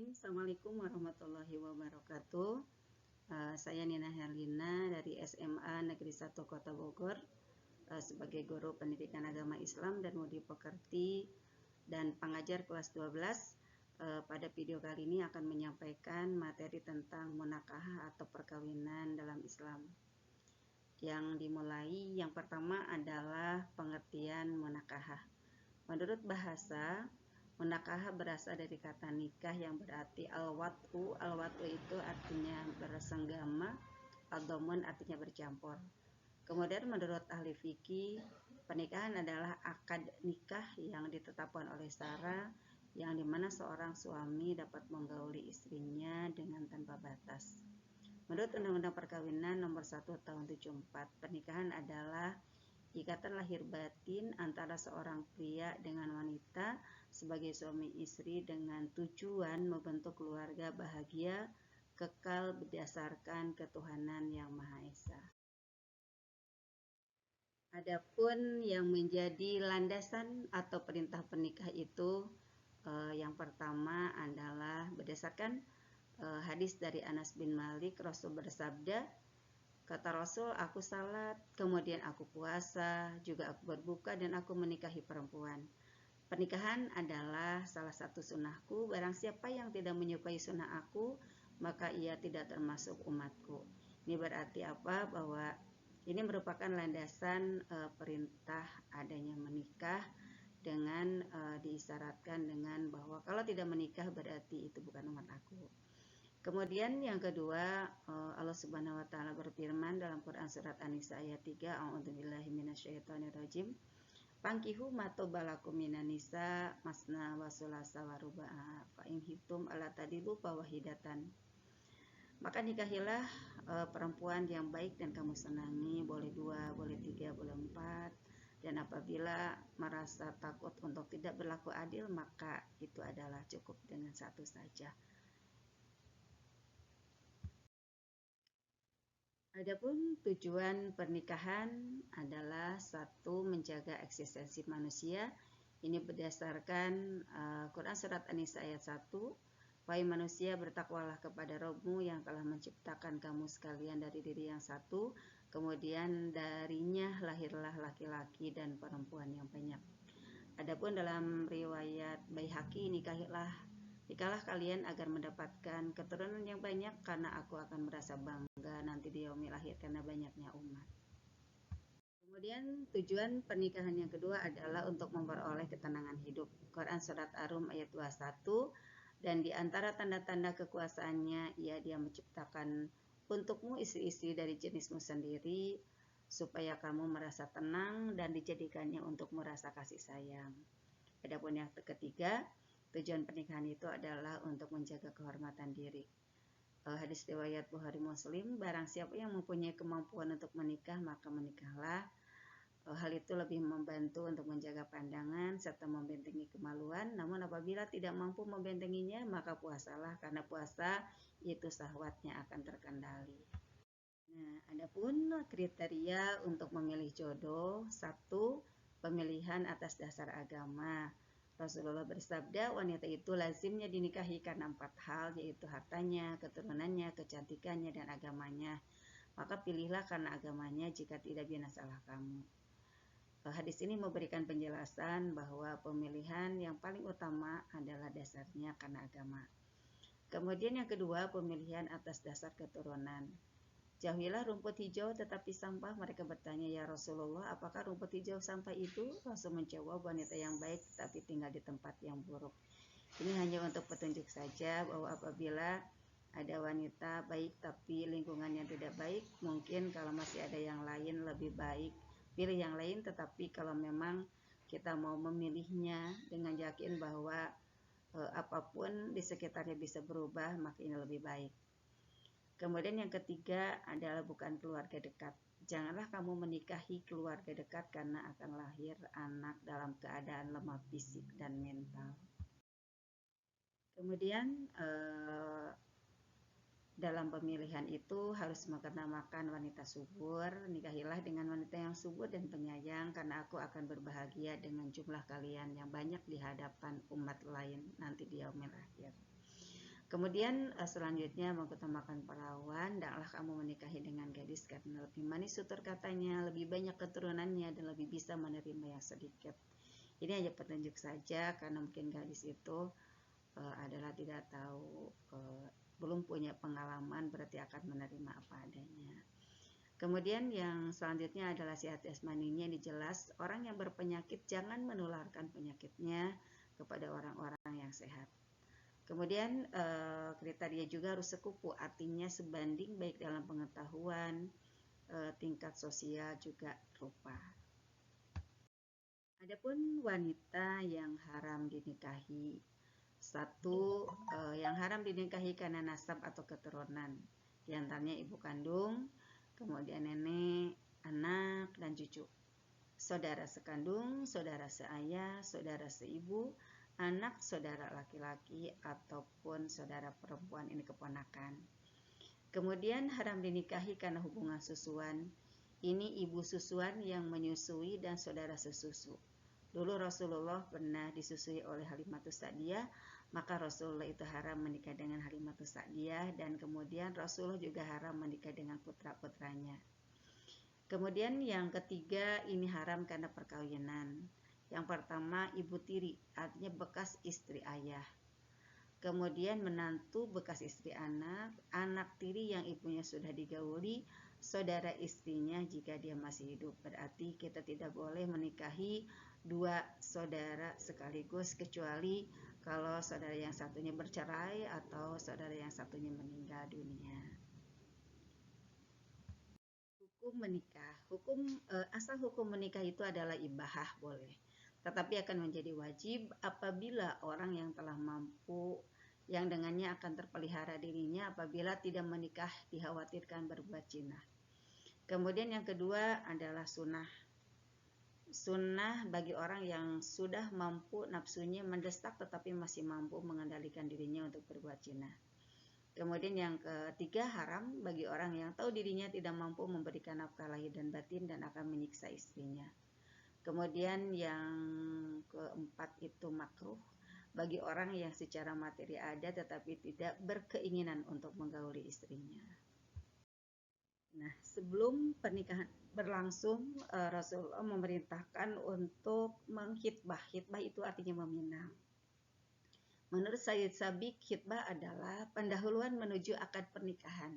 Bismillahirrahmanirrahim. Assalamualaikum warahmatullahi wabarakatuh. Saya Nina Herlina dari SMA Negeri 1 Kota Bogor sebagai guru pendidikan agama Islam dan Mudi Pekerti dan pengajar kelas 12. Pada video kali ini akan menyampaikan materi tentang munakahah atau perkawinan dalam Islam. Yang dimulai, yang pertama adalah pengertian munakahah. Menurut bahasa, munakahah berasal dari kata nikah yang berarti al-wat'u. Al-wat'u itu artinya bersenggama, al-domun artinya bercampur. Kemudian menurut ahli fikih, pernikahan adalah akad nikah yang ditetapkan oleh syara, yang dimana seorang suami dapat menggauli istrinya dengan tanpa batas. Menurut Undang-Undang Perkawinan Nomor 1 Tahun 74, pernikahan adalah ikatan lahir batin antara seorang pria dengan wanita sebagai suami istri dengan tujuan membentuk keluarga bahagia kekal berdasarkan ketuhanan yang Maha Esa. Adapun yang menjadi landasan atau perintah pernikah itu yang pertama adalah berdasarkan hadis dari Anas bin Malik. Rasul bersabda, kata Rasul, aku salat, kemudian aku puasa, juga aku berbuka dan aku menikahi perempuan. Pernikahan adalah salah satu sunnahku. Barang siapa yang tidak menyukai sunnah aku, maka ia tidak termasuk umatku. Ini berarti apa? Bahwa ini merupakan landasan perintah adanya menikah dengan diisyaratkan dengan bahwa kalau tidak menikah berarti itu bukan umat aku. Kemudian yang kedua, Allah Subhanahu wa taala berfirman dalam Quran surat An-Nisa ayat 3, A'udzubillahi minasyaitonirrajim. Pankihu matobalakum minan nisa masna wa sulasa wa ruba'a fa in hitum ala tadilu fawahidatan. Maka nikahilah perempuan yang baik dan kamu senangi, boleh 2, boleh 3, boleh 4. Dan apabila merasa takut untuk tidak berlaku adil, maka itu adalah cukup dengan 1 saja. Adapun tujuan pernikahan adalah 1, menjaga eksistensi manusia. Ini berdasarkan Quran surat An-Nisa ayat 1. Wahai manusia, bertakwalah kepada Rabbmu yang telah menciptakan kamu sekalian dari diri yang satu, kemudian darinya lahirlah laki-laki dan perempuan yang banyak. Adapun dalam riwayat Baihaqi, nikahlah kalian agar mendapatkan keturunan yang banyak, karena aku akan merasa bangga nanti di yaumil akhir karena banyaknya umat. Kemudian tujuan pernikahan yang kedua adalah untuk memperoleh ketenangan hidup. Quran surat Ar-Rum ayat 21, dan di antara tanda-tanda kekuasaannya, dia menciptakan untukmu istri-istri dari jenismu sendiri, supaya kamu merasa tenang dan dijadikannya untuk merasa kasih sayang. Adapun yang ketiga, tujuan pernikahan itu adalah untuk menjaga kehormatan diri. Hadis riwayat Bukhari Muslim, barang siapa yang mempunyai kemampuan untuk menikah, maka menikahlah. Hal itu lebih membantu untuk menjaga pandangan serta membentengi kemaluan. Namun apabila tidak mampu membentenginya, maka puasalah, karena puasa itu syahwatnya akan terkendali. Nah, adapun kriteria untuk memilih jodoh, 1, pemilihan atas dasar agama. Rasulullah bersabda, wanita itu lazimnya dinikahi karena 4 hal, yaitu hartanya, keturunannya, kecantikannya, dan agamanya. Maka pilihlah karena agamanya jika tidak binasalah kamu. Hadis ini memberikan penjelasan bahwa pemilihan yang paling utama adalah dasarnya karena agama. Kemudian yang kedua, pemilihan atas dasar keturunan. Jauhilah rumput hijau tetapi sampah. Mereka bertanya, ya Rasulullah, apakah rumput hijau sampah itu? Rasul menjawab, wanita yang baik tetapi tinggal di tempat yang buruk. Ini hanya untuk petunjuk saja bahwa apabila ada wanita baik tapi lingkungannya tidak baik, mungkin kalau masih ada yang lain lebih baik, pilih yang lain. Tetapi kalau memang kita mau memilihnya dengan yakin bahwa apapun di sekitarnya bisa berubah, maka ini lebih baik. Kemudian yang ketiga adalah bukan keluarga dekat. Janganlah kamu menikahi keluarga dekat karena akan lahir anak dalam keadaan lemah fisik dan mental. Kemudian dalam pemilihan itu harus mengutamakan wanita subur. Nikahilah dengan wanita yang subur dan penyayang, karena aku akan berbahagia dengan jumlah kalian yang banyak di hadapan umat lain nanti di yaumil akhir. Kemudian selanjutnya mengutamakan perawan, hendaklah kamu menikahi dengan gadis karena lebih manis tutur katanya, lebih banyak keturunannya, dan lebih bisa menerima yang sedikit. Ini hanya petunjuk saja karena mungkin gadis itu adalah tidak tahu, belum punya pengalaman, berarti akan menerima apa adanya. Kemudian yang selanjutnya adalah sehat jasmaninya. Ini jelas orang yang berpenyakit jangan menularkan penyakitnya kepada orang-orang yang sehat. Kemudian kriteria juga harus sekufu, artinya sebanding baik dalam pengetahuan, tingkat sosial juga rupa. Adapun wanita yang haram dinikahi, satu yang haram dinikahi karena nasab atau keturunan, di antaranya ibu kandung, kemudian nenek, anak, dan cucu. Saudara sekandung, saudara seayah, saudara seibu, anak saudara laki-laki ataupun saudara perempuan, ini keponakan. Kemudian haram dinikahi karena hubungan susuan. Ini ibu susuan yang menyusui dan saudara sesusu. Dulu Rasulullah pernah disusui oleh Halimatus Sa'diyah, maka Rasulullah itu haram menikah dengan Halimatus Sa'diyah, dan kemudian Rasulullah juga haram menikah dengan putra-putranya. Kemudian yang ketiga, ini haram karena perkawinan. Yang pertama, ibu tiri, artinya bekas istri ayah. Kemudian menantu bekas istri anak, anak tiri yang ibunya sudah digauli, saudara istrinya jika dia masih hidup. Berarti kita tidak boleh menikahi dua saudara sekaligus, kecuali kalau saudara yang satunya bercerai atau saudara yang satunya meninggal dunia. Hukum menikah, asal hukum menikah itu adalah ibahah, boleh, tetapi akan menjadi wajib apabila orang yang telah mampu, yang dengannya akan terpelihara dirinya apabila tidak menikah dikhawatirkan berbuat zina. Kemudian yang kedua adalah sunnah. Sunnah bagi orang yang sudah mampu nafsunya mendesak tetapi masih mampu mengendalikan dirinya untuk berbuat zina. Kemudian yang ketiga, haram bagi orang yang tahu dirinya tidak mampu memberikan nafkah lahir dan batin dan akan menyiksa istrinya. Kemudian yang keempat itu makruh bagi orang yang secara materi ada tetapi tidak berkeinginan untuk menggauli istrinya. Nah, sebelum pernikahan berlangsung, Rasulullah memerintahkan untuk menghitbah. Hitbah itu artinya meminang. Menurut Sayyid Sabiq, khitbah adalah pendahuluan menuju akad pernikahan.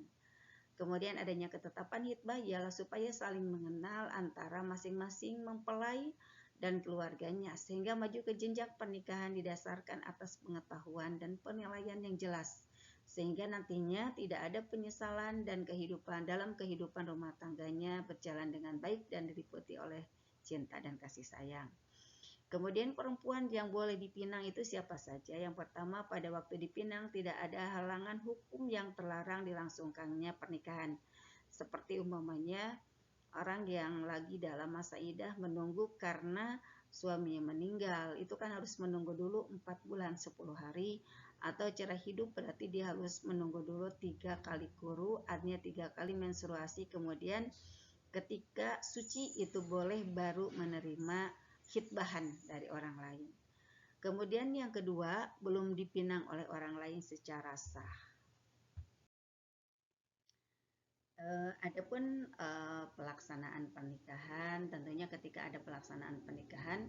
Kemudian adanya ketetapan khitbah ialah supaya saling mengenal antara masing-masing mempelai dan keluarganya, sehingga maju ke jenjang pernikahan didasarkan atas pengetahuan dan penilaian yang jelas, sehingga nantinya tidak ada penyesalan dan dalam kehidupan rumah tangganya berjalan dengan baik dan diliputi oleh cinta dan kasih sayang. Kemudian perempuan yang boleh dipinang itu siapa saja? Yang pertama, pada waktu dipinang tidak ada halangan hukum yang terlarang dilangsungkannya pernikahan. Seperti umpamanya orang yang lagi dalam masa iddah menunggu karena suaminya meninggal, itu kan harus menunggu dulu 4 bulan 10 hari. Atau cara hidup berarti dia harus menunggu dulu 3 kali kuru, artinya 3 kali menstruasi. Kemudian ketika suci itu boleh baru menerima khitbahan dari orang lain. Kemudian yang kedua, belum dipinang oleh orang lain secara sah. Adapun pelaksanaan pernikahan, tentunya ketika ada pelaksanaan pernikahan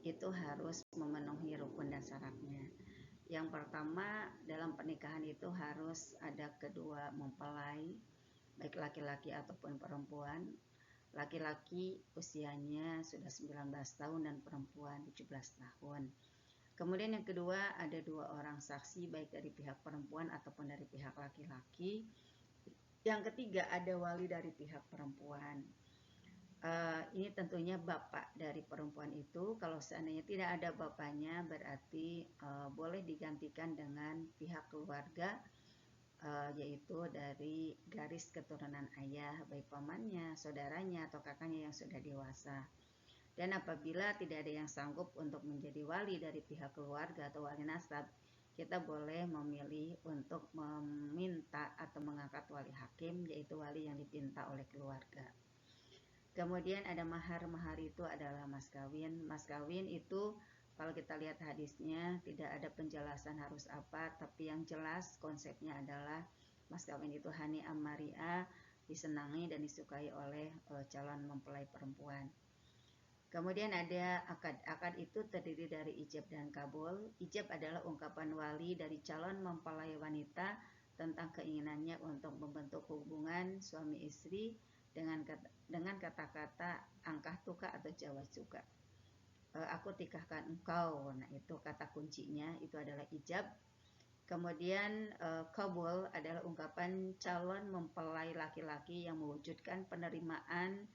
itu harus memenuhi rukun dan syaratnya. Yang pertama, dalam pernikahan itu harus ada kedua mempelai, baik laki-laki ataupun perempuan. Laki-laki usianya sudah 19 tahun dan perempuan 17 tahun. Kemudian yang kedua, ada 2 orang saksi baik dari pihak perempuan ataupun dari pihak laki-laki. Yang ketiga, ada wali dari pihak perempuan. Ini tentunya bapak dari perempuan itu. Kalau seandainya tidak ada bapaknya, berarti boleh digantikan dengan pihak keluarga, yaitu dari garis keturunan ayah, baik pamannya, saudaranya, atau kakaknya yang sudah dewasa. Dan apabila tidak ada yang sanggup untuk menjadi wali dari pihak keluarga atau wali nasab, kita boleh memilih untuk meminta atau mengangkat wali hakim, yaitu wali yang dipinta oleh keluarga. Kemudian ada mahar. Mahar itu adalah mas kawin. Mas kawin itu Kalau kita lihat hadisnya tidak ada penjelasan harus apa, tapi yang jelas konsepnya adalah mas kawin itu hani amaria, disenangi dan disukai oleh calon mempelai perempuan. Kemudian ada akad. Akad itu terdiri dari ijab dan kabul. Ijab adalah ungkapan wali dari calon mempelai wanita tentang keinginannya untuk membentuk hubungan suami istri dengan kata-kata angkah tuka atau jawa juga. Aku tikahkan engkau. Nah, itu kata kuncinya, itu adalah ijab. Kemudian kabul adalah ungkapan calon mempelai laki-laki yang mewujudkan penerimaan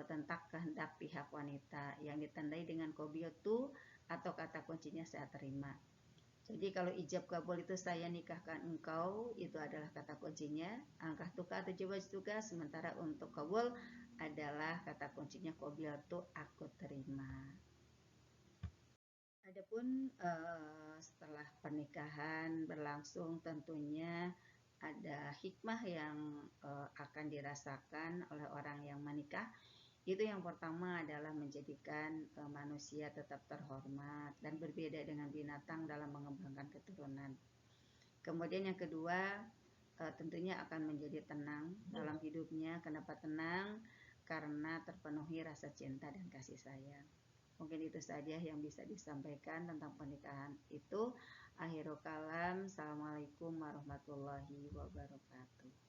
tentang kehendak pihak wanita yang ditandai dengan qabiltu atau kata kuncinya saya terima. Jadi kalau ijab kabul itu saya nikahkan engkau, itu adalah kata kuncinya angkah tuka atau jawaz tuka, sementara untuk kabul adalah kata kuncinya qabiltu, aku terima. Adapun setelah pernikahan berlangsung tentunya ada hikmah yang akan dirasakan oleh orang yang menikah. Itu yang pertama adalah menjadikan manusia tetap terhormat dan berbeda dengan binatang dalam mengembangkan keturunan. Kemudian yang kedua, tentunya akan menjadi tenang dalam hidupnya. Kenapa tenang? Karena terpenuhi rasa cinta dan kasih sayang. Mungkin itu saja yang bisa disampaikan tentang pernikahan itu. Akhirul kalam. Assalamualaikum warahmatullahi wabarakatuh.